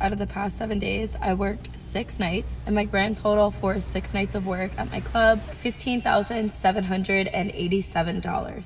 out of the past 7 days, I worked 6 nights, and my grand total for 6 nights of work at my club, $15,787.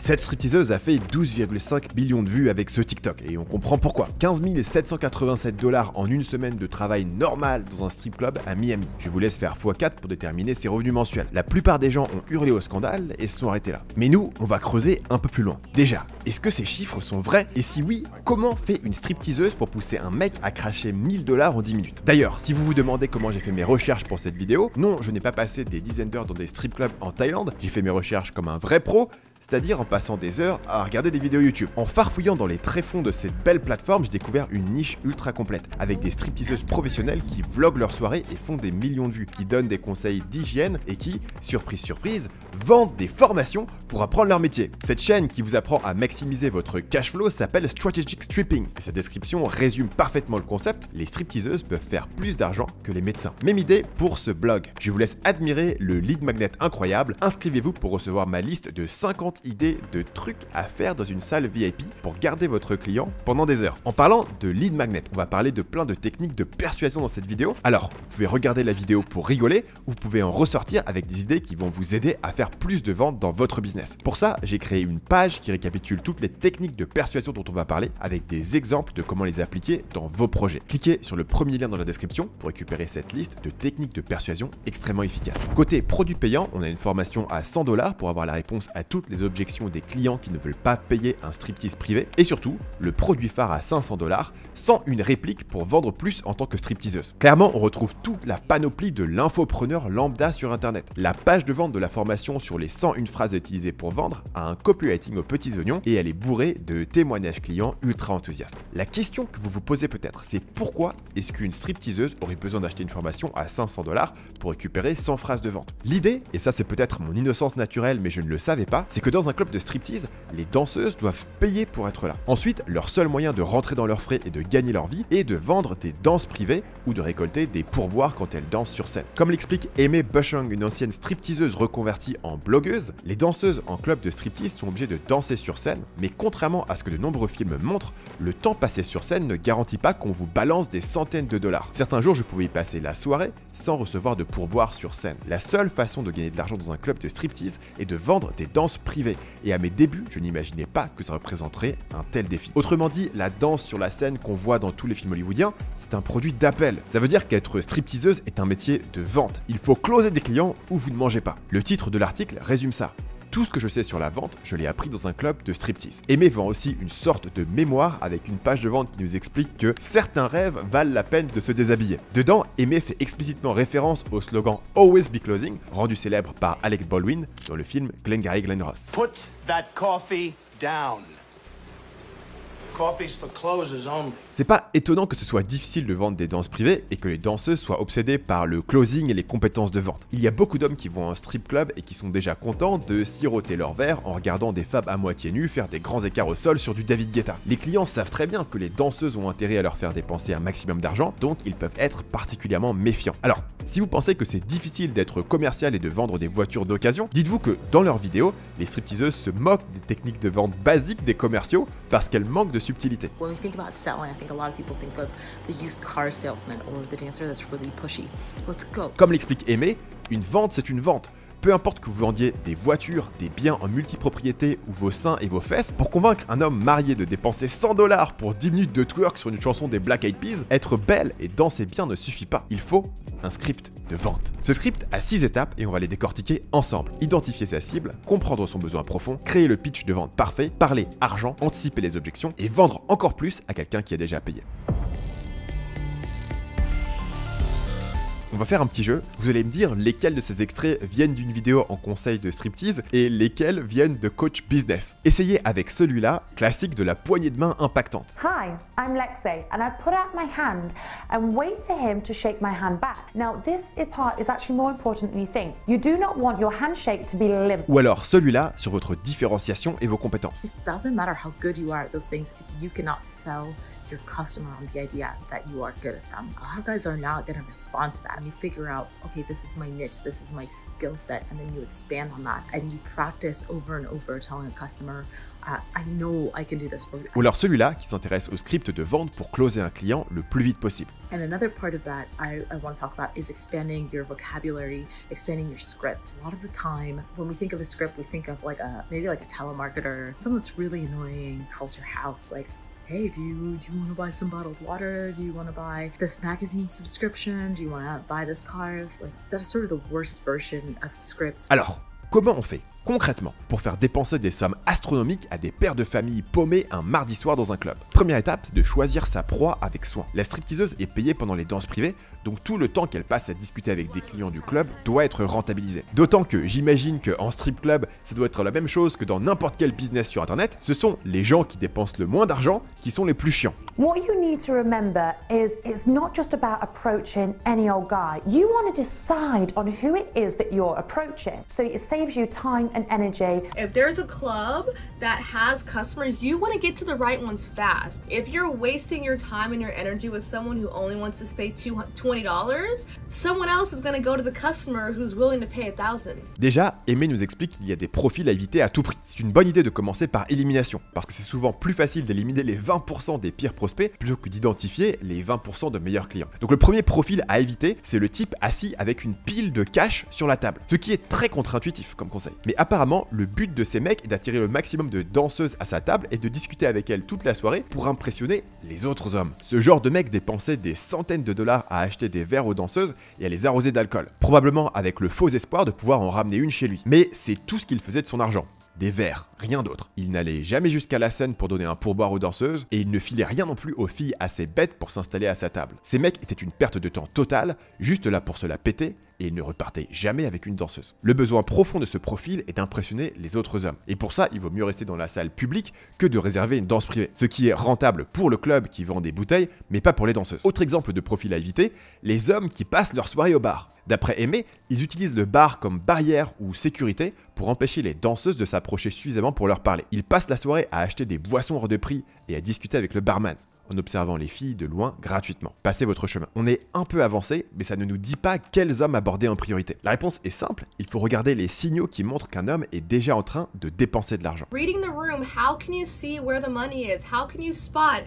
Cette stripteaseuse a fait 12,5 millions de vues avec ce TikTok, et on comprend pourquoi. 15 787 $ en une semaine de travail normal dans un strip club à Miami. Je vous laisse faire x4 pour déterminer ses revenus mensuels. La plupart des gens ont hurlé au scandale et se sont arrêtés là. Mais nous, on va creuser un peu plus loin. Déjà, est-ce que ces chiffres sont vrais? Et si oui, comment fait une stripteaseuse pour pousser un mec à cracher 1000 $ en 10 minutes? D'ailleurs, si vous vous demandez comment j'ai fait mes recherches pour cette vidéo, non, je n'ai pas passé des dizaines d'heures dans des strip clubs en Thaïlande, j'ai fait mes recherches comme un vrai pro, c'est-à-dire en passant des heures à regarder des vidéos YouTube. En farfouillant dans les tréfonds de cette belle plateforme, j'ai découvert une niche ultra complète, avec des stripteaseuses professionnelles qui vloguent leurs soirées et font des millions de vues, qui donnent des conseils d'hygiène et qui, surprise surprise, vendent des formations pour apprendre leur métier. Cette chaîne qui vous apprend à maximiser votre cash flow s'appelle Strategic Stripping, et sa description résume parfaitement le concept. Les stripteaseuses peuvent faire plus d'argent que les médecins. Même idée pour ce blog. Je vous laisse admirer le lead magnet incroyable. Inscrivez-vous pour recevoir ma liste de 50 idées de trucs à faire dans une salle VIP pour garder votre client pendant des heures. En parlant de lead magnet, on va parler de plein de techniques de persuasion dans cette vidéo. Alors, vous pouvez regarder la vidéo pour rigoler, ou vous pouvez en ressortir avec des idées qui vont vous aider à faire plus de ventes dans votre business. Pour ça, j'ai créé une page qui récapitule toutes les techniques de persuasion dont on va parler, avec des exemples de comment les appliquer dans vos projets. Cliquez sur le premier lien dans la description pour récupérer cette liste de techniques de persuasion extrêmement efficaces. Côté produit payant, on a une formation à 100 $ pour avoir la réponse à toutes les objections des clients qui ne veulent pas payer un striptease privé, et surtout le produit phare à 500 $, sans une réplique pour vendre plus en tant que stripteaseuse. Clairement, on retrouve toute la panoplie de l'infopreneur lambda sur internet. La page de vente de la formation sur les 101 phrases à utiliser pour vendre a un copywriting aux petits oignons, et elle est bourrée de témoignages clients ultra enthousiastes. La question que vous vous posez peut-être, c'est pourquoi est-ce qu'une stripteaseuse aurait besoin d'acheter une formation à 500 $ pour récupérer 100 phrases de vente? L'idée, et ça c'est peut-être mon innocence naturelle mais je ne le savais pas, c'est que dans un club de striptease, les danseuses doivent payer pour être là. Ensuite, leur seul moyen de rentrer dans leurs frais et de gagner leur vie est de vendre des danses privées ou de récolter des pourboires quand elles dansent sur scène. Comme l'explique Aimee Bushong, une ancienne stripteaseuse reconvertie en blogueuse, les danseuses en club de striptease sont obligées de danser sur scène, mais contrairement à ce que de nombreux films montrent, le temps passé sur scène ne garantit pas qu'on vous balance des centaines de dollars. Certains jours, je pouvais y passer la soirée sans recevoir de pourboire sur scène. La seule façon de gagner de l'argent dans un club de striptease est de vendre des danses privées. Et à mes débuts, je n'imaginais pas que ça représenterait un tel défi. Autrement dit, la danse sur la scène qu'on voit dans tous les films hollywoodiens, c'est un produit d'appel. Ça veut dire qu'être stripteaseuse est un métier de vente. Il faut closer des clients ou vous ne mangez pas. Le titre de l'article résume ça. Tout ce que je sais sur la vente, je l'ai appris dans un club de striptease. Aimee vend aussi une sorte de mémoire avec une page de vente qui nous explique que certains rêves valent la peine de se déshabiller. Dedans, Aimee fait explicitement référence au slogan Always Be Closing, rendu célèbre par Alec Baldwin dans le film Glengarry Glen Ross. Put that coffee down. Coffee's for closers only. C'est pas étonnant que ce soit difficile de vendre des danses privées et que les danseuses soient obsédées par le closing et les compétences de vente. Il y a beaucoup d'hommes qui vont à un strip club et qui sont déjà contents de siroter leur verre en regardant des femmes à moitié nues faire des grands écarts au sol sur du David Guetta. Les clients savent très bien que les danseuses ont intérêt à leur faire dépenser un maximum d'argent, donc ils peuvent être particulièrement méfiants. Alors, si vous pensez que c'est difficile d'être commercial et de vendre des voitures d'occasion, dites-vous que dans leurs vidéos, les stripteaseuses se moquent des techniques de vente basiques des commerciaux parce qu'elles manquent de subtilité. When we think about selling, I think a lot of people think of the used car salesman or the dancer that's really pushy. Let's go. Comme l'explique Aimee, une vente c'est une vente. Peu importe que vous vendiez des voitures, des biens en multipropriété ou vos seins et vos fesses, pour convaincre un homme marié de dépenser 100 $ pour 10 minutes de twerk sur une chanson des Black Eyed Peas, être belle et danser bien ne suffit pas. Il faut un script de vente. Ce script a 6 étapes et on va les décortiquer ensemble. Identifier sa cible, comprendre son besoin profond, créer le pitch de vente parfait, parler argent, anticiper les objections et vendre encore plus à quelqu'un qui a déjà payé. On va faire un petit jeu, vous allez me dire lesquels de ces extraits viennent d'une vidéo en conseil de striptease et lesquels viennent de coach business. Essayez avec celui-là, classique de la poignée de main impactante. Hi, I'm Lexi and I put out my hand and wait for him to shake my hand back. Now this part is actually more important than you think. You do not want your handshake to be limp. Ou alors celui-là sur votre différenciation et vos compétences. It doesn't matter how good you are at those things if you cannot sell your customer on the idea that you are good at them. A lot of guys are not going to respond to that. And you figure out, okay, this is my niche, this is my skill set, and then you expand on that and you practice over and over telling a customer, I know I can do this for you. Ou alors celui-là qui s'intéresse au script de vente pour closer un client le plus vite possible. And another part of that I want to talk about is expanding your vocabulary, expanding your script. A lot of the time, when we think of a script, we think of like maybe like a telemarketer, someone that's really annoying, calls your house like, hey, do you want to buy some bottled water? Do you want to buy this magazine subscription? Do you want to buy this car? Like, that's sort of the worst version of scripts. Alors, comment on fait concrètement pour faire dépenser des sommes astronomiques à des pères de famille paumés un mardi soir dans un club? Première étape, c'est de choisir sa proie avec soin. La stripteaseuse est payée pendant les danses privées, donc tout le temps qu'elle passe à discuter avec des clients du club doit être rentabilisé. D'autant que j'imagine qu'en strip club, ça doit être la même chose que dans n'importe quel business sur internet, ce sont les gens qui dépensent le moins d'argent qui sont les plus chiants. What you need to remember is it's not just about approaching any old guy. You want to decide on who it is that you're approaching. So it saves you time and energy. If there's a club that has customers, you want to get to the right ones fast. If you're wasting your time and your energy with someone who only wants to pay $20, someone else is going to go to the customer who's willing to pay $1,000. Déjà, Aimé nous explique qu'il y a des profils à éviter à tout prix. C'est une bonne idée de commencer par élimination, parce que c'est souvent plus facile d'éliminer les 20% des pires prospects plutôt que d'identifier les 20% de meilleurs clients. Donc le premier profil à éviter, c'est le type assis avec une pile de cash sur la table, ce qui est très contre-intuitif comme conseil. Mais apparemment, le but de ces mecs est d'attirer le maximum de danseuses à sa table et de discuter avec elles toute la soirée pour impressionner les autres hommes. Ce genre de mec dépensait des centaines de dollars à acheter des verres aux danseuses et à les arroser d'alcool, probablement avec le faux espoir de pouvoir en ramener une chez lui. Mais c'est tout ce qu'il faisait de son argent. Des verres, rien d'autre. Il n'allait jamais jusqu'à la scène pour donner un pourboire aux danseuses, et il ne filait rien non plus aux filles assez bêtes pour s'installer à sa table. Ces mecs étaient une perte de temps totale, juste là pour se la péter, et ils ne repartaient jamais avec une danseuse. Le besoin profond de ce profil est d'impressionner les autres hommes. Et pour ça, il vaut mieux rester dans la salle publique que de réserver une danse privée. Ce qui est rentable pour le club qui vend des bouteilles, mais pas pour les danseuses. Autre exemple de profil à éviter, les hommes qui passent leur soirée au bar. D'après Aimé, ils utilisent le bar comme barrière ou sécurité pour empêcher les danseuses de s'approcher suffisamment pour leur parler. Ils passent la soirée à acheter des boissons hors de prix et à discuter avec le barman, en observant les filles de loin gratuitement. Passez votre chemin. On est un peu avancé, mais ça ne nous dit pas quels hommes aborder en priorité. La réponse est simple, il faut regarder les signaux qui montrent qu'un homme est déjà en train de dépenser de l'argent. Reading the room, how can you see where the money is? How can you spot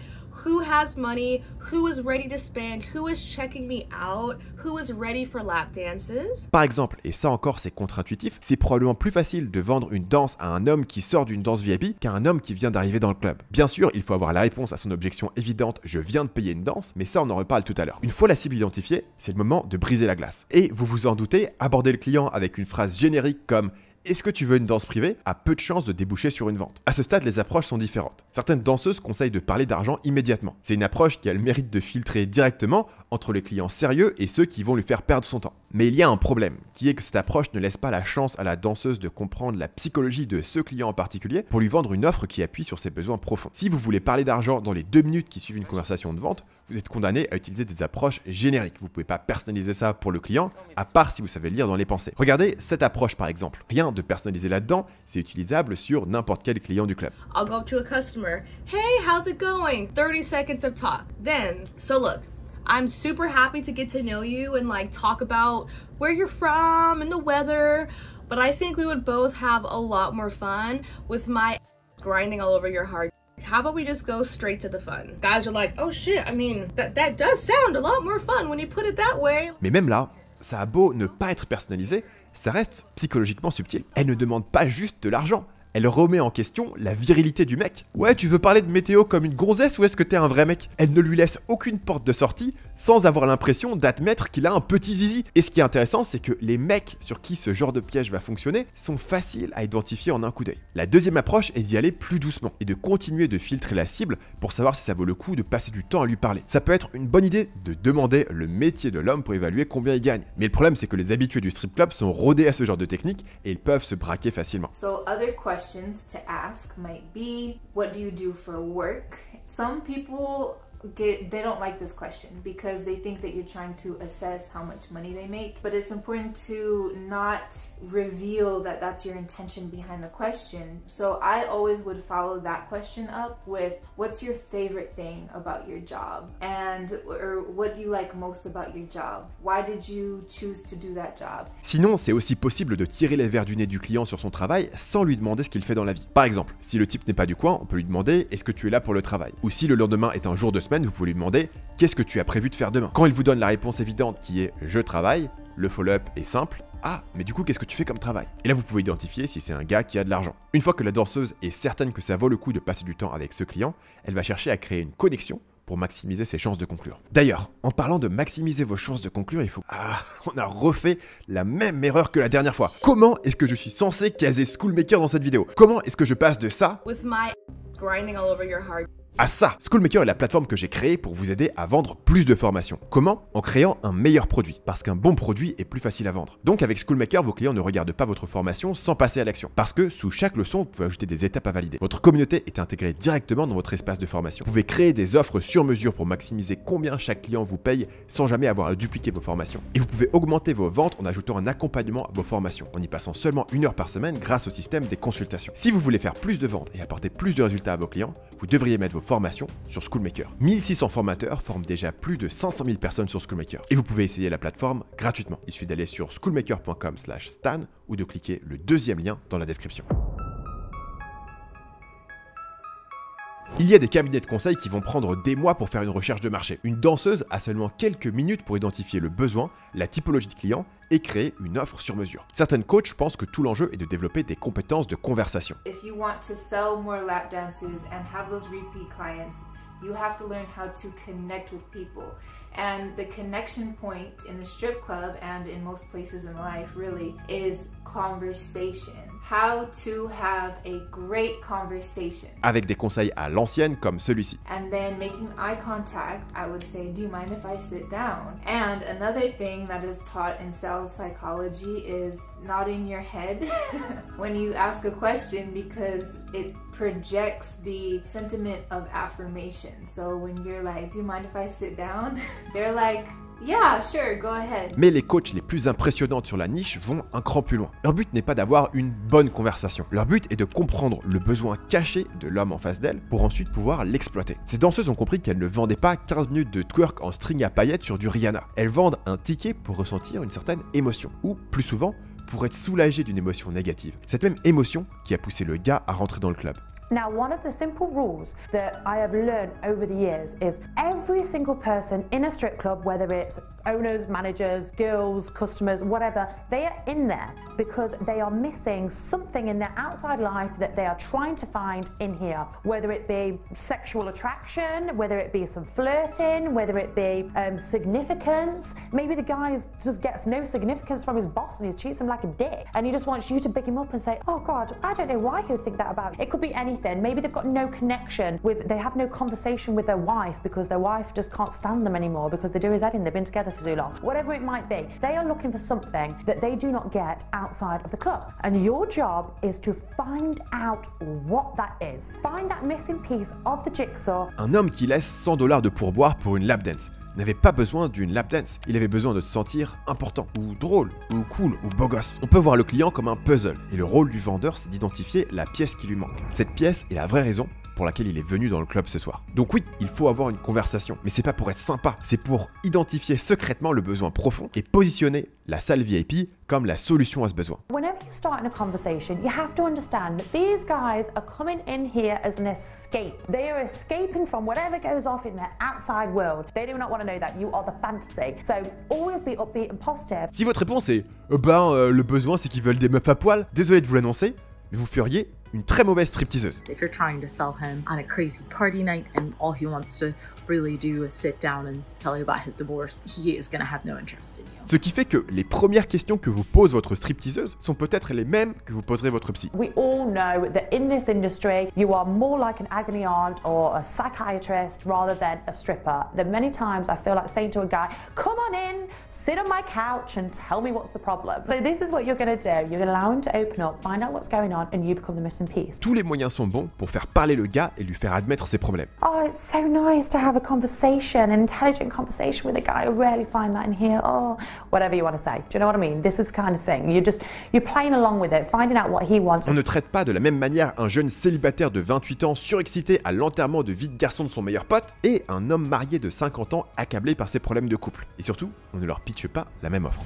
who has money, who is ready to spend, who is checking me out, who is ready for lap dances? Par exemple, et ça encore c'est contre-intuitif, c'est probablement plus facile de vendre une danse à un homme qui sort d'une danse VIP qu'à un homme qui vient d'arriver dans le club. Bien sûr, il faut avoir la réponse à son objection évidente « je viens de payer une danse », mais ça on en reparle tout à l'heure. Une fois la cible identifiée, c'est le moment de briser la glace. Et vous vous en doutez, aborder le client avec une phrase générique comme « est-ce que tu veux une danse privée ?» a peu de chances de déboucher sur une vente. À ce stade, les approches sont différentes. Certaines danseuses conseillent de parler d'argent immédiatement. C'est une approche qui a le mérite de filtrer directement entre les clients sérieux et ceux qui vont lui faire perdre son temps. Mais il y a un problème, qui est que cette approche ne laisse pas la chance à la danseuse de comprendre la psychologie de ce client en particulier pour lui vendre une offre qui appuie sur ses besoins profonds. Si vous voulez parler d'argent dans les 2 minutes qui suivent une conversation de vente, vous êtes condamné à utiliser des approches génériques. Vous ne pouvez pas personnaliser ça pour le client, à part si vous savez lire dans les pensées. Regardez cette approche par exemple. Rien de personnalisé là-dedans, c'est utilisable sur n'importe quel client du club. I'll go up to a customer. Hey, how's it going? 30 seconds of talk. Then, so look, I'm super happy to get to know you and like talk about where you're from and the weather, but I think we would both have a lot more fun with my grinding all over your heart. How about we just go straight to the fun? Guys are like, oh shit, I mean, that does sound a lot more fun when you put it that way. Mais même là, ça a beau ne pas être personnalisé, ça reste psychologiquement subtil. Elle ne demande pas juste de l'argent. Elle remet en question la virilité du mec. Ouais, tu veux parler de météo comme une gonzesse ou est-ce que t'es un vrai mec? Elle ne lui laisse aucune porte de sortie sans avoir l'impression d'admettre qu'il a un petit zizi. Et ce qui est intéressant, c'est que les mecs sur qui ce genre de piège va fonctionner sont faciles à identifier en un coup d'œil. La deuxième approche est d'y aller plus doucement et de continuer de filtrer la cible pour savoir si ça vaut le coup de passer du temps à lui parler. Ça peut être une bonne idée de demander le métier de l'homme pour évaluer combien il gagne. Mais le problème, c'est que les habitués du strip club sont rodés à ce genre de technique et ils peuvent se braquer facilement. So other questions to ask might be, what do you do for work? Some people they don't like this question because they think that you're trying to assess how much money they make. But it's important to not reveal that that's your intention behind the question. So I always would follow that question up with, what's your favorite thing about your job? Or what do you like most about your job? Why did you choose to do that job? Sinon, c'est aussi possible de tirer les verres du nez du client sur son travail sans lui demander ce qu'il fait dans la vie. Par exemple, si le type n'est pas du coin, on peut lui demander « Est-ce que tu es là pour le travail ?» Ou si le lendemain est un jour de semaine, vous pouvez lui demander « Qu'est-ce que tu as prévu de faire demain ?» Quand il vous donne la réponse évidente qui est « Je travaille », le follow-up est simple. Ah, mais du coup, qu'est-ce que tu fais comme travail? Et là, vous pouvez identifier si c'est un gars qui a de l'argent. Une fois que la danseuse est certaine que ça vaut le coup de passer du temps avec ce client, elle va chercher à créer une connexion pour maximiser ses chances de conclure. D'ailleurs, en parlant de maximiser vos chances de conclure, il faut... Ah, on a refait la même erreur que la dernière fois. Comment est-ce que je suis censé caser Schoolmaker dans cette vidéo? Comment est-ce que je passe de ça With my grinding all over your heart. à ça. Schoolmaker est la plateforme que j'ai créée pour vous aider à vendre plus de formations. Comment? En créant un meilleur produit, parce qu'un bon produit est plus facile à vendre. Donc avec Schoolmaker, vos clients ne regardent pas votre formation sans passer à l'action, parce que sous chaque leçon, vous pouvez ajouter des étapes à valider. Votre communauté est intégrée directement dans votre espace de formation. Vous pouvez créer des offres sur mesure pour maximiser combien chaque client vous paye sans jamais avoir à dupliquer vos formations. Et vous pouvez augmenter vos ventes en ajoutant un accompagnement à vos formations, en y passant seulement 1 heure par semaine grâce au système des consultations. Si vous voulez faire plus de ventes et apporter plus de résultats à vos clients, vous devriez mettre vos formations sur Schoolmaker. 1600 formateurs forment déjà plus de 500 000 personnes sur Schoolmaker. Et vous pouvez essayer la plateforme gratuitement. Il suffit d'aller sur schoolmaker.com/stan ou de cliquer le deuxième lien dans la description. Il y a des cabinets de conseil qui vont prendre des mois pour faire une recherche de marché. Une danseuse a seulement quelques minutes pour identifier le besoin, la typologie de client et créer une offre sur mesure. Certaines coachs pensent que tout l'enjeu est de développer des compétences de conversation. If you want to sell more lap dances and have those repeat clients, you have to learn how to connect with people. And the connection point in the strip club and in most places in life really is conversation. How to have a great conversation. Avec des conseils à l'ancienne comme celui-ci. And then making eye contact, I would say, do you mind if I sit down? And another thing that is taught in sales psychology is nodding your head when you ask a question because it projects the sentiment of affirmation. So when you're like, do you mind if I sit down? They're like, yeah, sure, go ahead. Mais les coachs les plus impressionnants sur la niche vont un cran plus loin. Leur but n'est pas d'avoir une bonne conversation. Leur but est de comprendre le besoin caché de l'homme en face d'elle pour ensuite pouvoir l'exploiter. Ces danseuses ont compris qu'elles ne vendaient pas 15 minutes de twerk en string à paillettes sur du Rihanna. Elles vendent un ticket pour ressentir une certaine émotion. Ou, plus souvent, pour être soulagées d'une émotion négative. Cette même émotion qui a poussé le gars à rentrer dans le club. Now, one of the simple rules that I have learned over the years is every single person in a strip club, whether it's owners, managers, girls, customers, whatever, they are in there because they are missing something in their outside life that they are trying to find in here, whether it be sexual attraction, whether it be some flirting, whether it be significance. Maybe the guy just gets no significance from his boss and he treats him like a dick and he just wants you to pick him up and say, oh God, I don't know why he would think that about you. It could be anything. Maybe they've got no connection with, they have no conversation with their wife because their wife just can't stand them anymore because they do his head in, they've been together for too long. Whatever it might be, they are looking for something that they do not get outside of the club. And your job is to find out what that is. Find that missing piece of the jigsaw. Un homme qui laisse 100 $ de pourboire pour une lap dance n'avait pas besoin d'une lap dance, il avait besoin de se sentir important, ou drôle, ou cool, ou beau gosse. On peut voir le client comme un puzzle, et le rôle du vendeur c'est d'identifier la pièce qui lui manque. Cette pièce est la vraie raison pour laquelle il est venu dans le club ce soir. Donc oui, il faut avoir une conversation, mais c'est pas pour être sympa, c'est pour identifier secrètement le besoin profond et positionner la salle VIP comme la solution à ce besoin. Whenever you're starting a conversation, you have to understand that these guys are coming in here as an escape. They are escaping from whatever goes off in their outside world. They do not want to know that. You are the fantasy. So always be upbeat and positive. Si votre réponse est le besoin c'est qu'ils veulent des meufs à poil, désolé de vous l'annoncer, mais vous feriez une très mauvaise stripteaseuse. If you're trying to sell him on a crazy party night and all he wants to really do is sit down and tell you about his divorce, he is gonna have no interest in you. Ce qui fait que les premières questions que vous pose votre stripteaseuse sont peut-être les mêmes que vous poserez votre psy. We all know that in this industry, you are more like an agony aunt or a psychiatrist rather than a stripper. That many times I feel like saying to a guy, come on in, sit on my couch and tell me what's the problem. So this is what you're gonna do. You're gonna allow him to open up, find out what's going on, and you become the missing piece. Tous les moyens sont bons pour faire parler le gars et lui faire admettre ses problèmes. Oh, it's so nice to have have a conversation, an intelligent conversation with a guy. I rarely find that in here. Oh, whatever you want to say. Do you know what I mean? This is the kind of thing. You're playing along with it, finding out what he wants. On ne traite pas de la même manière un jeune célibataire de 28 ans surexcité à l'enterrement de vie de garçon de son meilleur pote et un homme marié de 50 ans accablé par ses problèmes de couple. Et surtout, on ne leur pitche pas la même offre.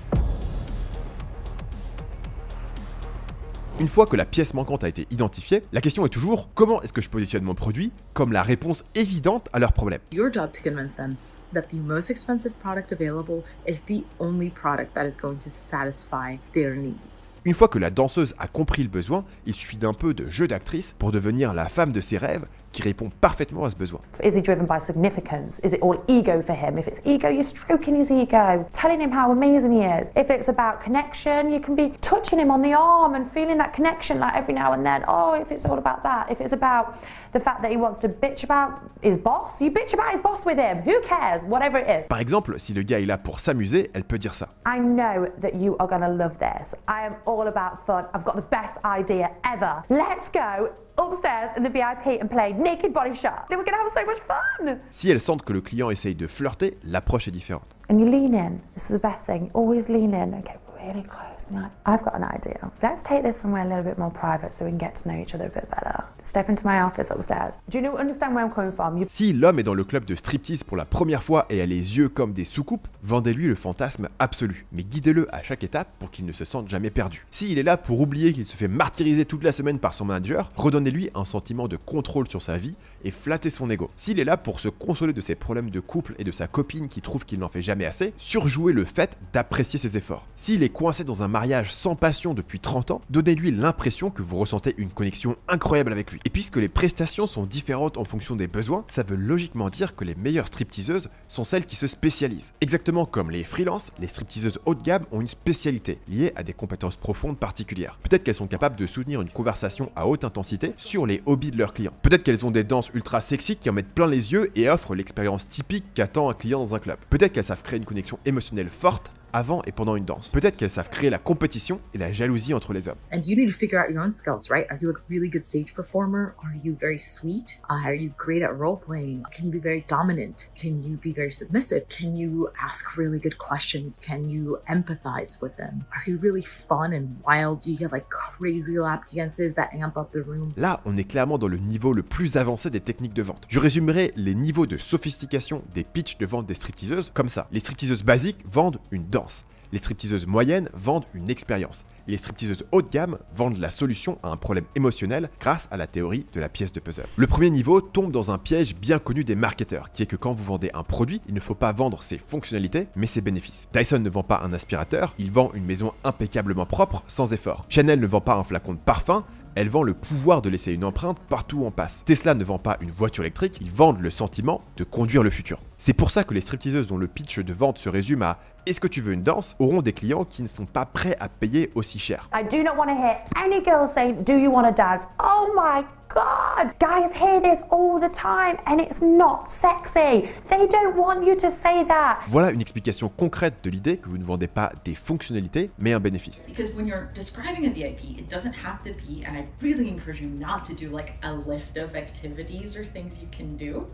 Une fois que la pièce manquante a été identifiée, la question est toujours comment est-ce que je positionne mon produit comme la réponse évidente à leurs problèmes. Your job to convince them that the most expensive product available is the only product that is going to satisfy their needs. Une fois que la danseuse a compris le besoin, il suffit d'un peu de jeu d'actrice pour devenir la femme de ses rêves qui répond parfaitement à ce besoin. Is he driven by significance? Is it all ego for him? If it's ego, you're stroking his ego, telling him how amazing he is. If it's about connection, you can be touching him on the arm and feeling that connection like every now and then. Oh, if it's all about that. If it's about the fact that he wants to bitch about his boss, you bitch about his boss with him. Who cares? Whatever it is. Par exemple, si le gars est là pour s'amuser, elle peut dire ça. I know that you are gonna love this. I am all about fun. I've got the best idea ever. Let's go upstairs in the VIP and play Naked Body Shop. Then we're gonna have so much fun. Si elles sentent que le client essaye de flirter, l'approche est différente. And you lean in. This is the best thing. Always lean in. Okay, really close. And like, I've got an idea. Let's take this somewhere a little bit more private so we can get to know each other a bit better. Step into my office upstairs. Do you understand where I'm coming from? Si l'homme est dans le club de striptease pour la première fois et a les yeux comme des soucoupes, vendez-lui le fantasme absolu. Mais guidez-le à chaque étape pour qu'il ne se sente jamais perdu. S'il est là pour oublier qu'il se fait martyriser toute la semaine par son manager, redonnez-lui un sentiment de contrôle sur sa vie et flattez son ego. S'il est là pour se consoler de ses problèmes de couple et de sa copine qui trouve qu'il n'en fait jamais assez, surjouez le fait d'apprécier ses efforts. S'il est coincé dans un mariage sans passion depuis 30 ans, donnez-lui l'impression que vous ressentez une connexion incroyable avec lui. Et puisque les prestations sont différentes en fonction des besoins, ça veut logiquement dire que les meilleures stripteaseuses sont celles qui se spécialisent. Exactement comme les freelances, les stripteaseuses haut de gamme ont une spécialité liée à des compétences profondes particulières. Peut-être qu'elles sont capables de soutenir une conversation à haute intensité sur les hobbies de leurs clients. Peut-être qu'elles ont des danses ultra sexy qui en mettent plein les yeux et offrent l'expérience typique qu'attend un client dans un club. Peut-être qu'elles savent créer une connexion émotionnelle forte avant et pendant une danse. Peut-être qu'elles savent créer la compétition et la jalousie entre les hommes. And you need to figure out your own skills, right? Are you a really good stage performer? Are you very sweet? Are you great at role playing? Can you be very dominant? Can you be very submissive? Can you ask really good questions? Can you empathize with them? Are you really fun and wild? Do you get like crazy lap dances that amp up the room? Là, on est clairement dans le niveau le plus avancé des techniques de vente. Je résumerai les niveaux de sophistication des pitchs de vente des stripteaseuses comme ça. Les stripteaseuses basiques vendent une danse. Les stripteaseuses moyennes vendent une expérience. Les stripteaseuses haut de gamme vendent la solution à un problème émotionnel grâce à la théorie de la pièce de puzzle. Le premier niveau tombe dans un piège bien connu des marketeurs, qui est que quand vous vendez un produit, il ne faut pas vendre ses fonctionnalités, mais ses bénéfices. Dyson ne vend pas un aspirateur, il vend une maison impeccablement propre, sans effort. Chanel ne vend pas un flacon de parfum, elle vend le pouvoir de laisser une empreinte partout où on passe. Tesla ne vend pas une voiture électrique, ils vendent le sentiment de conduire le futur. C'est pour ça que les stripteaseuses dont le pitch de vente se résume à « Est-ce que tu veux une danse ?», auront des clients qui ne sont pas prêts à payer aussi cher. I do not want to hear any girl saying, do you want to dance? Oh my God! Guys hear this all the time and it's not sexy. They don't want you to say that. Voilà une explication concrète de l'idée que vous ne vendez pas des fonctionnalités, mais un bénéfice. Because when you're describing a VIP, it doesn't have to be, and I really encourage you not to do like a list of activities or things you can do.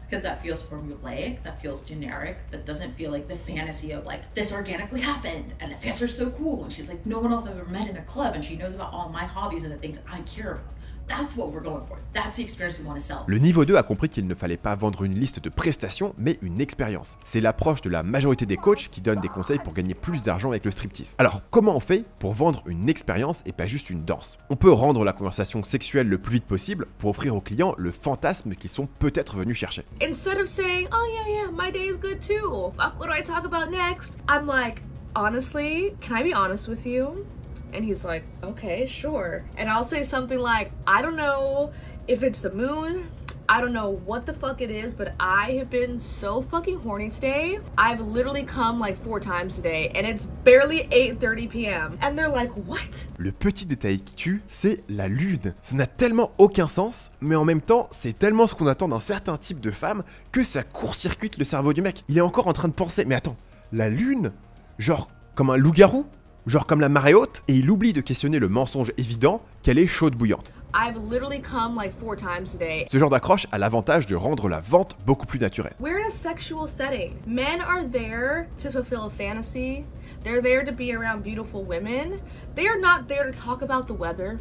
Because that feels formulaic, that feels generic, that doesn't feel like the fantasy of like, this organically happened, and this dancer's so cool, and she's like, no one else I've ever met in a club, and she knows about all my hobbies and the things I care about. That's what we're going for. That's the experience we want to sell. Le niveau 2 a compris qu'il ne fallait pas vendre une liste de prestations, mais une expérience. C'est l'approche de la majorité des coachs qui donnent des conseils pour gagner plus d'argent avec le striptease. Alors, comment on fait pour vendre une expérience et pas juste une danse? On peut rendre la conversation sexuelle le plus vite possible pour offrir aux clients le fantasme qu'ils sont peut-être venus chercher. Instead of saying, oh yeah, my day is good too. Fuck, what do I talk about next? I'm like, honestly, can I be honest with you? And he's like, okay, sure. And I'll say something like, I don't know if it's the moon. I don't know what the fuck it is, but I have been so fucking horny today. I've literally come like 4 times today and it's barely 8:30 p.m. And they're like, what? Le petit détail qui tue, c'est la lune. Ça n'a tellement aucun sens, mais en même temps, c'est tellement ce qu'on attend d'un certain type de femme que ça court-circuite le cerveau du mec. Il est encore en train de penser, mais attends, la lune? Genre comme un loup-garou? Genre comme la marée haute? Et il oublie de questionner le mensonge évident qu'elle est chaude bouillante. I've literally come like 4 times today. Ce genre d'accroche a l'avantage de rendre la vente beaucoup plus naturelle. We're in a sexual setting. Men are there to fulfill a fantasy. They're there to be around beautiful women. They are not there to talk about the weather.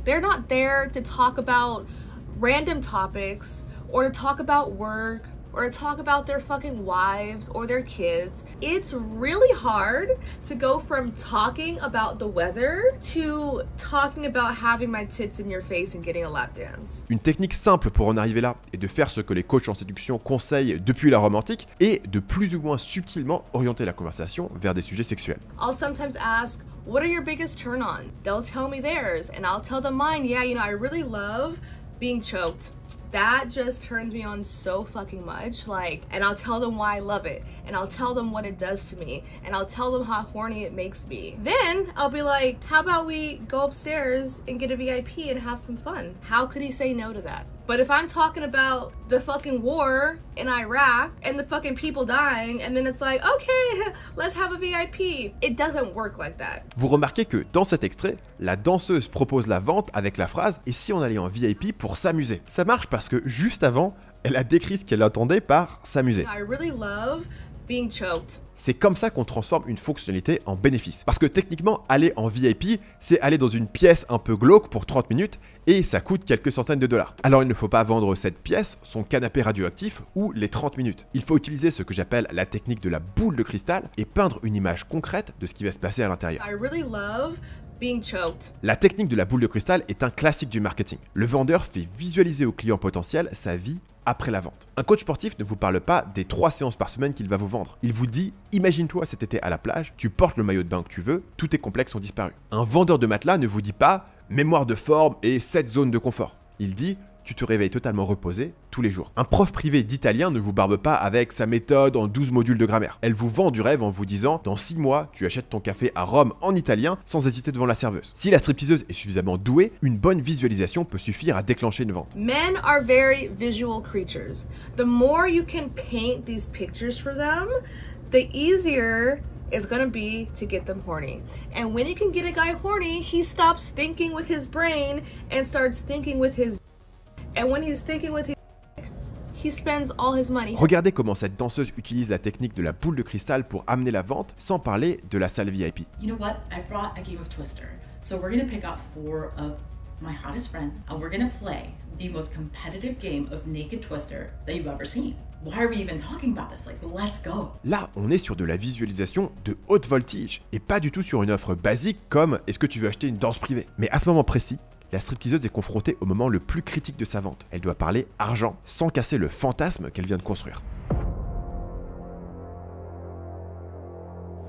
They're not there to talk about random topics or to talk about work or to talk about their fucking wives or their kids. It's really hard to go from talking about the weather to talking about having my tits in your face and getting a lap dance. Une technique simple pour en arriver là est de faire ce que les coachs en séduction conseillent depuis la Rome antique et de plus ou moins subtilement orienter la conversation vers des sujets sexuels. I'll sometimes ask, what are your biggest turn-on? They'll tell me theirs and I'll tell them mine. Yeah, you know, I really love being choked. That just turns me on so fucking much, like, and I'll tell them why I love it, and I'll tell them what it does to me, and I'll tell them how horny it makes me. Then I'll be like, how about we go upstairs and get a VIP and have some fun? How could he say no to that? But if I'm talking about the fucking war in Iraq and the fucking people dying, and then it's like, okay, let's have a VIP. It doesn't work like that. Vous remarquez que dans cet extrait, la danseuse propose la vente avec la phrase « Et si on allait en VIP pour s'amuser ?» Ça marche parce que juste avant, elle a décrit ce qu'elle entendait par s'amuser. I really love being choked. C'est comme ça qu'on transforme une fonctionnalité en bénéfice. Parce que techniquement, aller en VIP, c'est aller dans une pièce un peu glauque pour 30 minutes et ça coûte quelques centaines de dollars. Alors il ne faut pas vendre cette pièce, son canapé radioactif ou les 30 minutes. Il faut utiliser ce que j'appelle la technique de la boule de cristal et peindre une image concrète de ce qui va se passer à l'intérieur. I really love being choked. La technique de la boule de cristal est un classique du marketing. Le vendeur fait visualiser au client potentiel sa vie après la vente. Un coach sportif ne vous parle pas des 3 séances par semaine qu'il va vous vendre. Il vous dit, imagine-toi cet été à la plage, tu portes le maillot de bain que tu veux, tous tes complexes ont disparu. Un vendeur de matelas ne vous dit pas mémoire de forme et 7 zones de confort. Il dit, tu te réveilles totalement reposé tous les jours. Un prof privé d'italien ne vous barbe pas avec sa méthode en 12 modules de grammaire. Elle vous vend du rêve en vous disant, dans 6 mois, tu achètes ton café à Rome en italien sans hésiter devant la serveuse. Si la stripteaseuse est suffisamment douée, une bonne visualisation peut suffire à déclencher une vente. Men are very visual creatures. The more you can paint these pictures for them, the easier it's gonna be to get them horny. And when you can get a guy horny, he stops thinking with his brain and starts thinking with his. And when he's thinking with his, he spends all his money. Regardez comment cette danseuse utilise la technique de la boule de cristal pour amener la vente, sans parler de la salle VIP. You know what? I brought a game of Twister. So we're gonna pick out 4 of my hottest friends, and we're gonna play the most competitive game of Naked Twister that you've ever seen. Why are we even talking about this? Like, let's go. Là, on est sur de la visualisation de haute voltige, et pas du tout sur une offre basique comme « Est-ce que tu veux acheter une danse privée ?» Mais à ce moment précis, la stripteaseuse est confrontée au moment le plus critique de sa vente. Elle doit parler argent, sans casser le fantasme qu'elle vient de construire.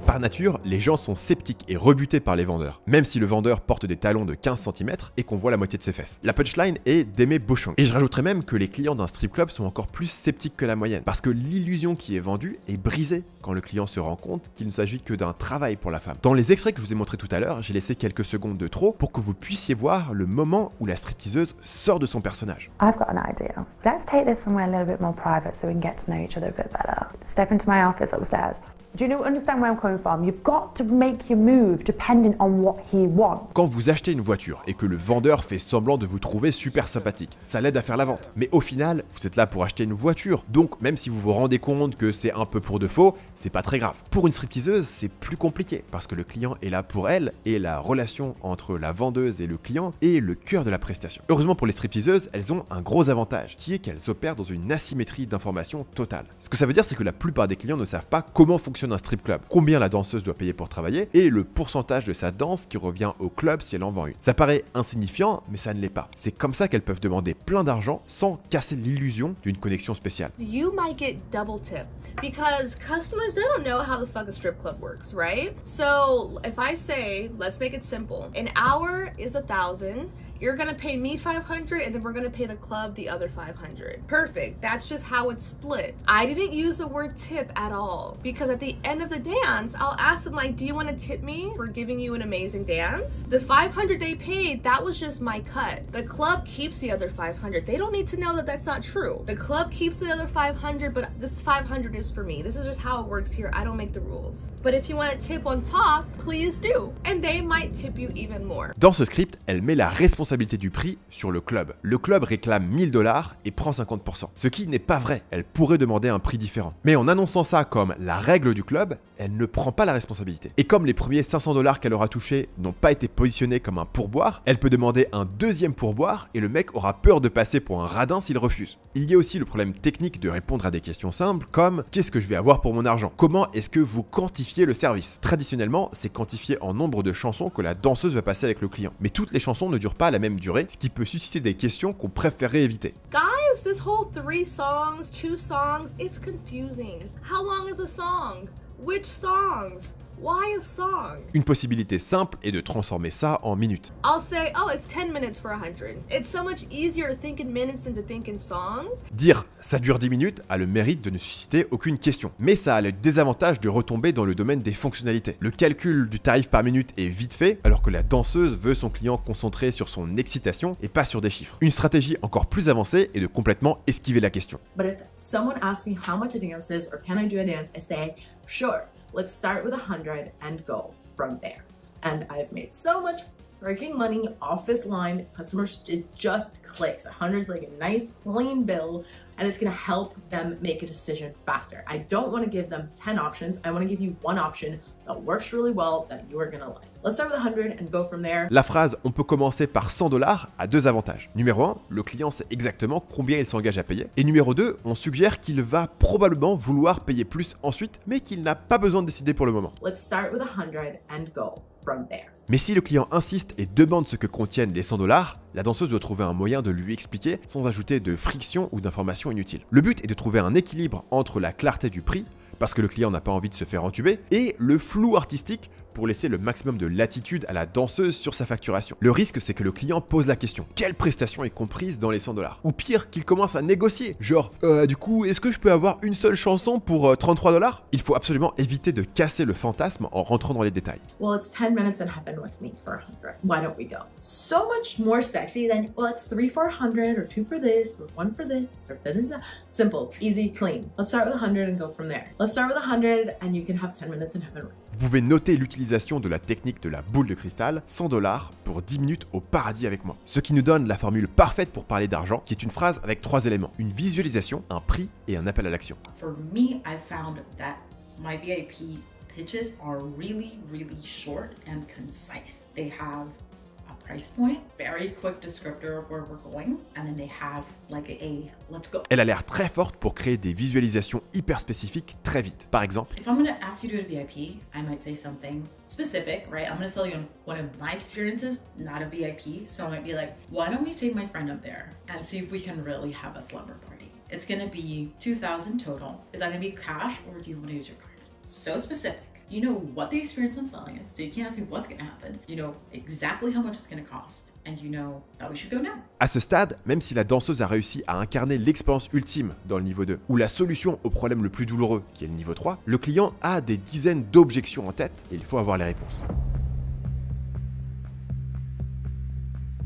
Par nature, les gens sont sceptiques et rebutés par les vendeurs, même si le vendeur porte des talons de 15 cm et qu'on voit la moitié de ses fesses. La punchline est d'aimer Beauchamp. Et je rajouterais même que les clients d'un strip club sont encore plus sceptiques que la moyenne, parce que l'illusion qui est vendue est brisée quand le client se rend compte qu'il ne s'agit que d'un travail pour la femme. Dans les extraits que je vous ai montrés tout à l'heure, j'ai laissé quelques secondes de trop pour que vous puissiez voir le moment où la stripteaseuse sort de son personnage. I've got an idea. Let's take this somewhere a little bit more private so we can get to know each other a bit better. Step into my office upstairs. Do you understand where I'm coming from? You've got to make your move depending on what he wants. Quand vous achetez une voiture et que le vendeur fait semblant de vous trouver super sympathique, ça l'aide à faire la vente. Mais au final, vous êtes là pour acheter une voiture, donc même si vous vous rendez compte que c'est un peu pour de faux, c'est pas très grave. Pour une stripteaseuse, c'est plus compliqué parce que le client est là pour elle et la relation entre la vendeuse et le client est le cœur de la prestation. Heureusement pour les stripteaseuses, elles ont un gros avantage qui est qu'elles opèrent dans une asymétrie d'informations totale. Ce que ça veut dire, c'est que la plupart des clients ne savent pas comment fonctionne un strip club, combien la danseuse doit payer pour travailler et le pourcentage de sa danse qui revient au club si elle en vend une. Ça paraît insignifiant, mais ça ne l'est pas. C'est comme ça qu'elles peuvent demander plein d'argent sans casser l'illusion d'une connexion spéciale. You might get double tipped because customers, they don't know how the fuck a strip club works, right? So if I say, let's make it simple, an hour is $1,000. You're gonna pay me $500 and then we're gonna pay the club the other $500. Perfect. That's just how it's split. I didn't use the word tip at all because at the end of the dance, I'll ask them like, do you want to tip me for giving you an amazing dance? The $500 they paid, that was just my cut. The club keeps the other $500. They don't need to know that that's not true. The club keeps the other $500, but this $500 is for me. This is just how it works here. I don't make the rules. But if you want to tip on top, please do. And they might tip you even more. Dans ce script, elle met la responsabilité responsabilité du prix sur le club. Le club réclame 1000 $ et prend 50%. Ce qui n'est pas vrai, elle pourrait demander un prix différent. Mais en annonçant ça comme la règle du club, elle ne prend pas la responsabilité. Et comme les premiers 500 $ qu'elle aura touchés n'ont pas été positionnés comme un pourboire, elle peut demander un deuxième pourboire et le mec aura peur de passer pour un radin s'il refuse. Il y a aussi le problème technique de répondre à des questions simples comme « Qu'est-ce que je vais avoir pour mon argent ?» Comment est-ce que vous quantifiez le service? Traditionnellement, c'est quantifié en nombre de chansons que la danseuse va passer avec le client. Mais toutes les chansons ne durent pas la même durée, ce qui peut susciter des questions qu'on préférerait éviter. Guys, this whole 3 songs, 2 songs, it's confusing. How long is a song? Which songs? Why a song? Une possibilité simple est de transformer ça en minutes. I'll say, oh, it's 10 minutes for 100. It's so much easier to think in minutes than to think in songs. Dire « ça dure 10 minutes » a le mérite de ne susciter aucune question. Mais ça a le désavantage de retomber dans le domaine des fonctionnalités. Le calcul du tarif par minute est vite fait, alors que la danseuse veut son client concentré sur son excitation et pas sur des chiffres. Une stratégie encore plus avancée est de complètement esquiver la question. But if someone asks me how much a dance is or can I do a dance, I say, sure. Let's start with 100 and go from there. And I've made so much freaking money off this line. Customers, it just clicks. 100 is like a nice clean bill and it's gonna help them make a decision faster. I don't wanna give them 10 options. I wanna give you one option that works really well that you are gonna like. Let's start with 100 and go from there. La phrase « on peut commencer par 100 $ » a deux avantages. Numéro 1, le client sait exactement combien il s'engage à payer. Et numéro 2, on suggère qu'il va probablement vouloir payer plus ensuite, mais qu'il n'a pas besoin de décider pour le moment. Let's start with 100 and go from there. Mais si le client insiste et demande ce que contiennent les 100 $, la danseuse doit trouver un moyen de lui expliquer sans ajouter de friction ou d'informations inutiles. Le but est de trouver un équilibre entre la clarté du prix, parce que le client n'a pas envie de se faire entuber, et le flou artistique pour laisser le maximum de latitude à la danseuse sur sa facturation. Le risque, c'est que le client pose la question « Quelle prestation est comprise dans les 100 $? Ou pire, qu'il commence à négocier, genre « Du coup, est-ce que je peux avoir une seule chanson pour 33 $? Il faut absolument éviter de casser le fantasme en rentrant dans les détails. Well, it's 10 minutes in heaven with me for 100. Why don't we go? So much more sexy than, well, it's 3 for 100 or 2 for this or 1 for this or da da da. Simple, easy, clean. Let's start with 100 and go from there. Let's start with 100 and you can have 10 minutes in heaven with me. Vous pouvez noter l'utilisation de la technique de la boule de cristal, 100 $ pour 10 minutes au paradis avec moi. Ce qui nous donne la formule parfaite pour parler d'argent, qui est une phrase avec 3 éléments. Une visualisation, un prix et un appel à l'action. For me, I found that my VIP pitches are really, really short and concise. They have a price point, very quick descriptor of where we're going, and then they have like a let's go. Elle a l'air très forte pour créer des visualisations hyper spécifiques très vite. Par exemple, if I'm going to ask you to do a VIP, I might say something specific, right? I'm going to tell you one of my experiences, not a VIP. So I might be like, why don't we take my friend up there and see if we can really have a slumber party? It's going to be $2,000 total. Is that going to be cash or do you want to use your card? So specific. You know what the experience I'm selling is, so you can't ask me what's going to happen. You know exactly how much it's going to cost, and you know that we should go now. À ce stade, même si la danseuse a réussi à incarner l'expérience ultime dans le niveau 2, ou la solution au problème le plus douloureux, qui est le niveau 3, le client a des dizaines d'objections en tête et il faut avoir les réponses.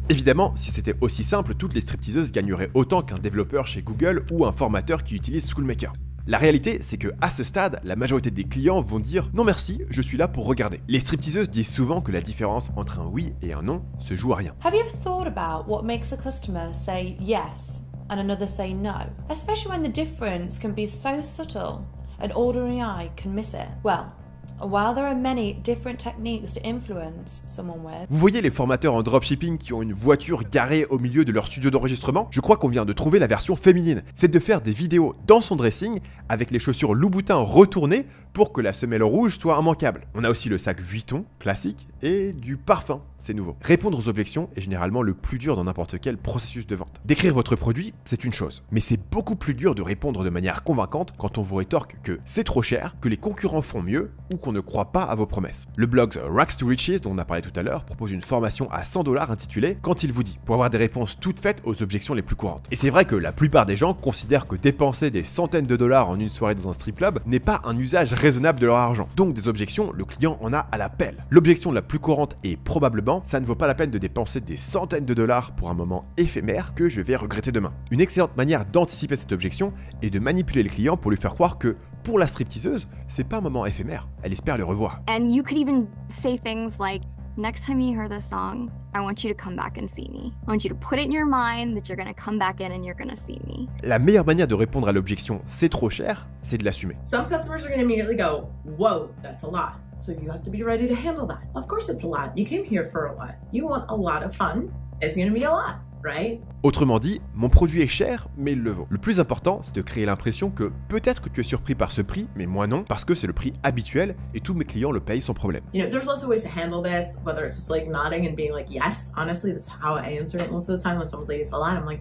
Évidemment, si c'était aussi simple, toutes les stripteaseuses gagneraient autant qu'un développeur chez Google ou un formateur qui utilise Schoolmaker. La réalité, c'est que à ce stade, la majorité des clients vont dire « Non merci, je suis là pour regarder ». Les stripteaseuses disent souvent que la différence entre un oui et un non se joue à rien. Have you ever thought about what makes a customer say yes and another say no? Especially when the difference can be so subtle, an ordinary eye can miss it. Well, while there are many different techniques to influence someone with. Vous voyez les formateurs en dropshipping qui ont une voiture garée au milieu de leur studio d'enregistrement? Je crois qu'on vient de trouver la version féminine. C'est de faire des vidéos dans son dressing avec les chaussures Louboutin retournées pour que la semelle rouge soit immanquable. On a aussi le sac Vuitton, classique, et du parfum, c'est nouveau. Répondre aux objections est généralement le plus dur dans n'importe quel processus de vente. Décrire votre produit, c'est une chose, mais c'est beaucoup plus dur de répondre de manière convaincante quand on vous rétorque que c'est trop cher, que les concurrents font mieux ou qu'on ne croit pas à vos promesses. Le blog Rags to Riches, dont on a parlé tout à l'heure, propose une formation à 100 $ intitulée « Quand il vous dit », pour avoir des réponses toutes faites aux objections les plus courantes. Et c'est vrai que la plupart des gens considèrent que dépenser des centaines de dollars en une soirée dans un strip club n'est pas un usage raisonnable de leur argent. Donc des objections, le client en a à la pelle. L'objection la plus courante est probablement « ça ne vaut pas la peine de dépenser des centaines de dollars pour un moment éphémère que je vais regretter demain ». Une excellente manière d'anticiper cette objection est de manipuler le client pour lui faire croire que pour la stripteaseuse, c'est pas un moment éphémère, elle espère le revoir. And you could even say things like, next time you hear this song, I want you to come back and see me. I want you to put it in your mind that you're gonna come back in and you're gonna see me. La meilleure manière de répondre à l'objection « c'est trop cher », c'est de l'assumer. Some customers are gonna immediately go, whoa, that's a lot. So you have to be ready to handle that. Of course it's a lot. You came here for a lot. You want a lot of fun. It's gonna be a lot. Right? Autrement dit, mon produit est cher, mais il le vaut. Le plus important, c'est de créer l'impression que peut-être que tu es surpris par ce prix, mais moi non, parce que c'est le prix habituel et tous mes clients le payent sans problème. You know, there's lots of ways to handle this, whether it's just like nodding and being like, yes, honestly, that's how I answer it most of the time when someone's like, it's a lot, I'm like,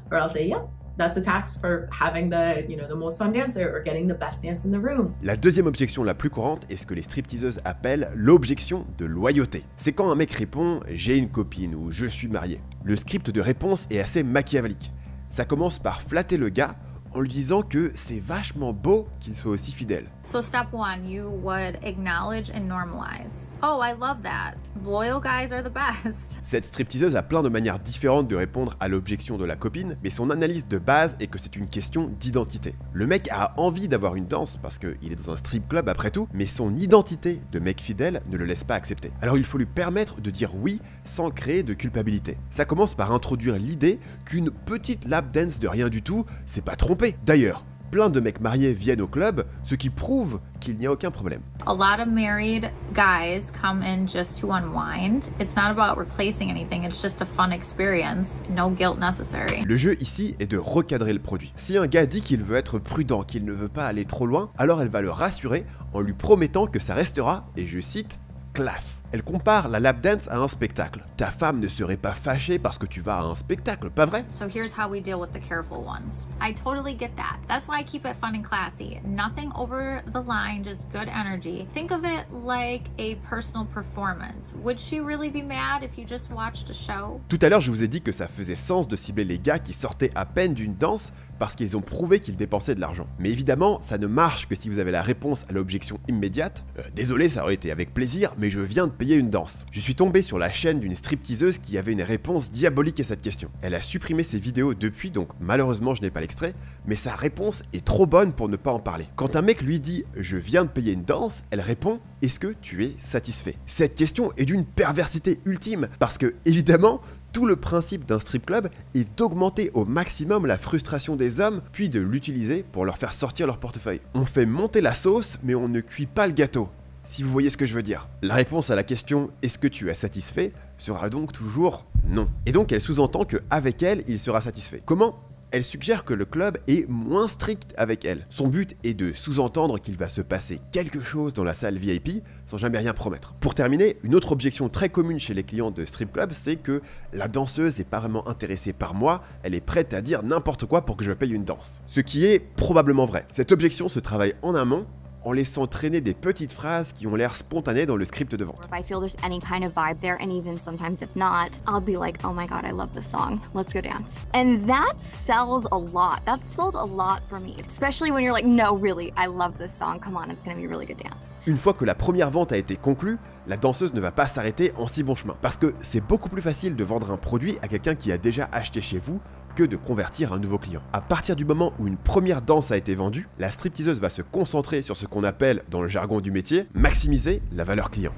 or I'll say, yeah. That's a tax for having the, you know, the most fun dancer or getting the best dance in the room. La deuxième objection la plus courante est ce que les stripteaseuses appellent l'objection de loyauté. C'est quand un mec répond « j'ai une copine » ou « je suis marié ». Le script de réponse est assez machiavélique. Ça commence par flatter le gars en lui disant que c'est vachement beau qu'il soit aussi fidèle. So step one, you would acknowledge and normalize. Oh, I love that. Loyal guys are the best. Cette stripteaseuse a plein de manières différentes de répondre à l'objection de la copine, mais son analyse de base est que c'est une question d'identité. Le mec a envie d'avoir une danse parce qu'il est dans un strip club après tout, mais son identité de mec fidèle ne le laisse pas accepter. Alors il faut lui permettre de dire oui sans créer de culpabilité. Ça commence par introduire l'idée qu'une petite lap dance de rien du tout, c'est pas trompé. D'ailleurs, plein de mecs mariés viennent au club, ce qui prouve qu'il n'y a aucun problème. A lot of married guys come in just to unwind. It's not about replacing anything, it's just a fun experience, no guilt necessary. Le jeu ici est de recadrer le produit. Si un gars dit qu'il veut être prudent, qu'il ne veut pas aller trop loin, alors elle va le rassurer en lui promettant que ça restera, et je cite, classe. Elle compare la lap dance à un spectacle. Ta femme ne serait pas fâchée parce que tu vas à un spectacle, pas vrai? So here's how we deal with the careful ones. I totally get that. That's why I keep it fun and classy. Nothing over the line, just good energy. Think of it like a personal performance. Would she really be mad if you just watched a show? Tout à l'heure, je vous ai dit que ça faisait sens de cibler les gars qui sortaient à peine d'une danse parce qu'ils ont prouvé qu'ils dépensaient de l'argent. Mais évidemment, ça ne marche que si vous avez la réponse à l'objection immédiate. Désolé, ça aurait été avec plaisir, mais je viens de payer une danse. Je suis tombé sur la chaîne d'une stripteaseuse qui avait une réponse diabolique à cette question. Elle a supprimé ses vidéos depuis, donc malheureusement je n'ai pas l'extrait, mais sa réponse est trop bonne pour ne pas en parler. Quand un mec lui dit « je viens de payer une danse », elle répond « est-ce que tu es satisfait ?» Cette question est d'une perversité ultime, parce que, évidemment, tout le principe d'un strip club est d'augmenter au maximum la frustration des hommes, puis de l'utiliser pour leur faire sortir leur portefeuille. On fait monter la sauce, mais on ne cuit pas le gâteau, si vous voyez ce que je veux dire. La réponse à la question « est-ce que tu es satisfait ?» sera donc toujours non. Et donc elle sous-entend qu'avec elle, il sera satisfait. Comment ? Elle suggère que le club est moins strict avec elle. Son but est de sous-entendre qu'il va se passer quelque chose dans la salle VIP sans jamais rien promettre. Pour terminer, une autre objection très commune chez les clients de strip club, c'est que la danseuse n'est pas vraiment intéressée par moi, elle est prête à dire n'importe quoi pour que je paye une danse. Ce qui est probablement vrai. Cette objection se travaille en amont, en laissant traîner des petites phrases qui ont l'air spontanées dans le script de vente. If I feel there's any kind of vibe there, and even sometimes if not, I'll be like, oh my god, I love this song, let's go dance. And that sells a lot. That sold a lot for me, especially when you're like, no, really, I love this song, come on, it's gonna be a really good dance. Une fois que la première vente a été conclue, la danseuse ne va pas s'arrêter en si bon chemin. Parce que c'est beaucoup plus facile de vendre un produit à quelqu'un qui a déjà acheté chez vous que de convertir un nouveau client. À partir du moment où une première danse a été vendue, la stripteaseuse va se concentrer sur ce qu'on appelle, dans le jargon du métier, maximiser la valeur client.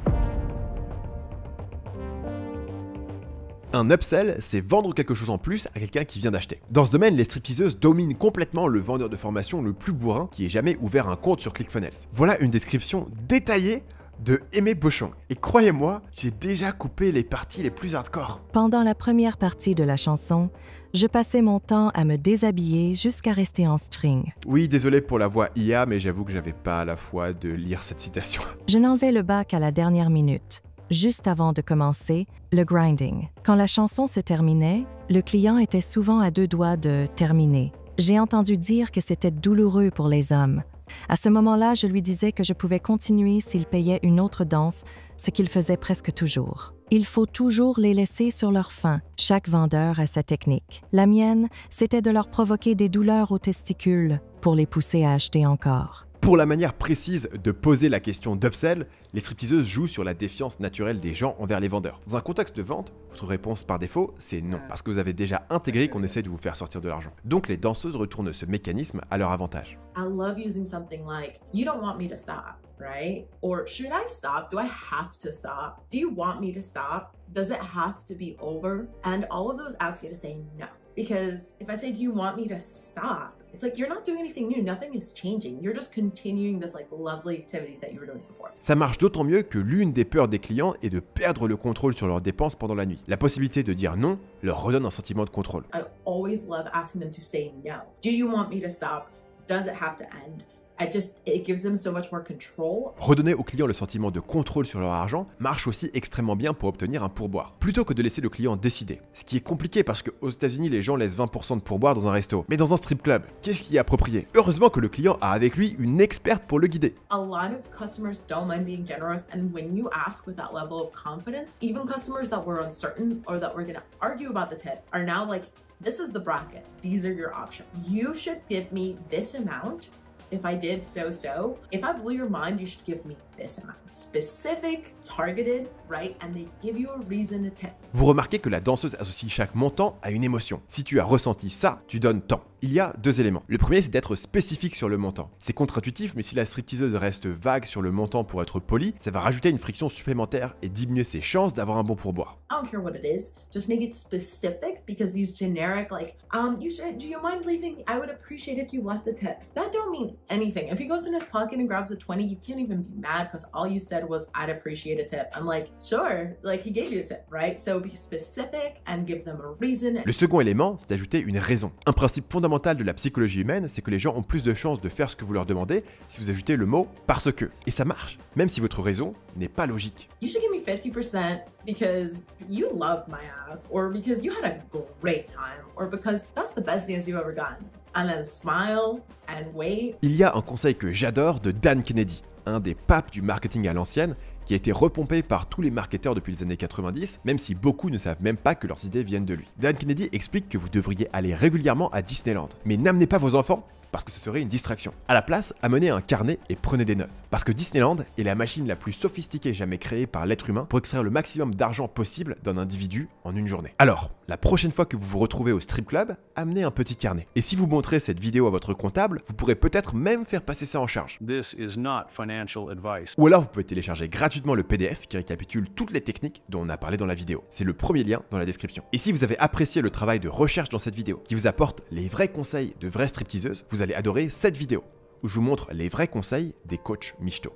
Un upsell, c'est vendre quelque chose en plus à quelqu'un qui vient d'acheter. Dans ce domaine, les stripteaseuses dominent complètement le vendeur de formation le plus bourrin qui ait jamais ouvert un compte sur ClickFunnels. Voilà une description détaillée de Aimé Bochon. Et croyez-moi, j'ai déjà coupé les parties les plus hardcore. Pendant la première partie de la chanson, je passais mon temps à me déshabiller jusqu'à rester en string. Oui, désolé pour la voix IA, mais j'avoue que j'avais pas la foi de lire cette citation. Je n'enlevais le bac à la dernière minute, juste avant de commencer le grinding. Quand la chanson se terminait, le client était souvent à 2 doigts de terminer. J'ai entendu dire que c'était douloureux pour les hommes. À ce moment-là, je lui disais que je pouvais continuer s'il payait une autre danse, ce qu'il faisait presque toujours. Il faut toujours les laisser sur leur faim. Chaque vendeur a sa technique. La mienne, c'était de leur provoquer des douleurs aux testicules pour les pousser à acheter encore. Pour la manière précise de poser la question d'upsell, les stripteaseuses jouent sur la défiance naturelle des gens envers les vendeurs. Dans un contexte de vente, votre réponse par défaut, c'est non, parce que vous avez déjà intégré qu'on essaie de vous faire sortir de l'argent. Donc les danseuses retournent ce mécanisme à leur avantage. I love using something like, you don't want me to stop, right? Or should I stop? Do I have to stop? Do you want me to stop? Does it have to be over? And all of those ask you to say no. Because if I say, do you want me to stop? It's like, you're not doing anything new. Nothing is changing. You're just continuing this like lovely activity that you were doing before. Ça marche d'autant mieux que l'une des peurs des clients est de perdre le contrôle sur leurs dépenses pendant la nuit. La possibilité de dire non leur redonne un sentiment de contrôle. I always love asking them to say no. Do you want me to stop? Does it have to end? It gives them so much more control. Redonner aux clients le sentiment de contrôle sur leur argent marche aussi extrêmement bien pour obtenir un pourboire, plutôt que de laisser le client décider. Ce qui est compliqué parce qu'aux États-Unis, les gens laissent 20% de pourboire dans un resto. Mais dans un strip club, qu'est-ce qui est approprié? Heureusement que le client a avec lui une experte pour le guider. A lot of customers don't mind being generous, and when you ask with that level of confidence, even customers that were uncertain or that were going to argue about the tip are now like, this is the bracket. These are your options. You should give me this amount. If I did so. If I blew your mind, you should give me this amount. Specific, targeted, right? And they give you a reason to tip. Vous remarquez que la danseuse associe chaque montant à une émotion. Si tu as ressenti ça, tu donnes tant. Il y a deux éléments. Le premier, c'est d'être spécifique sur le montant. C'est contre-intuitif, mais si la stripteaseuse reste vague sur le montant pour être polie, ça va rajouter une friction supplémentaire et diminuer ses chances d'avoir un bon pourboire. I don't care what it is, just make it specific, because these generic like, do you mind leaving? I would appreciate if you left a tip. That don't mean anything. If he goes in his pocket and grabs a 20, you can't even be mad because all you said was, I'd appreciate a tip. I'm like, sure, like he gave you a tip, right? So be specific and give them a reason. Le second élément, c'est d'ajouter une raison. Un principe fondamental de la psychologie humaine, c'est que les gens ont plus de chances de faire ce que vous leur demandez si vous ajoutez le mot parce que. Et ça marche, même si votre raison n'est pas logique. You should give me 50% because you loved my ass, or because you had a great time, or because that's the best dance you've ever gotten. And then smile and wait. Il y a un conseil que j'adore de Dan Kennedy, un des papes du marketing à l'ancienne, qui a été repompé par tous les marketeurs depuis les années 90, même si beaucoup ne savent même pas que leurs idées viennent de lui. Dan Kennedy explique que vous devriez aller régulièrement à Disneyland, mais n'amenez pas vos enfants parce que ce serait une distraction. À la place, amenez un carnet et prenez des notes. Parce que Disneyland est la machine la plus sophistiquée jamais créée par l'être humain pour extraire le maximum d'argent possible d'un individu en une journée. Alors, la prochaine fois que vous vous retrouvez au strip club, amenez un petit carnet. Et si vous montrez cette vidéo à votre comptable, vous pourrez peut-être même faire passer ça en charge. This is not financial advice. Ou alors vous pouvez télécharger gratuitement le PDF qui récapitule toutes les techniques dont on a parlé dans la vidéo. C'est le premier lien dans la description. Et si vous avez apprécié le travail de recherche dans cette vidéo, qui vous apporte les vrais conseils de vraies stripteaseuses, vous allez adorer cette vidéo, où je vous montre les vrais conseils des coachs michto.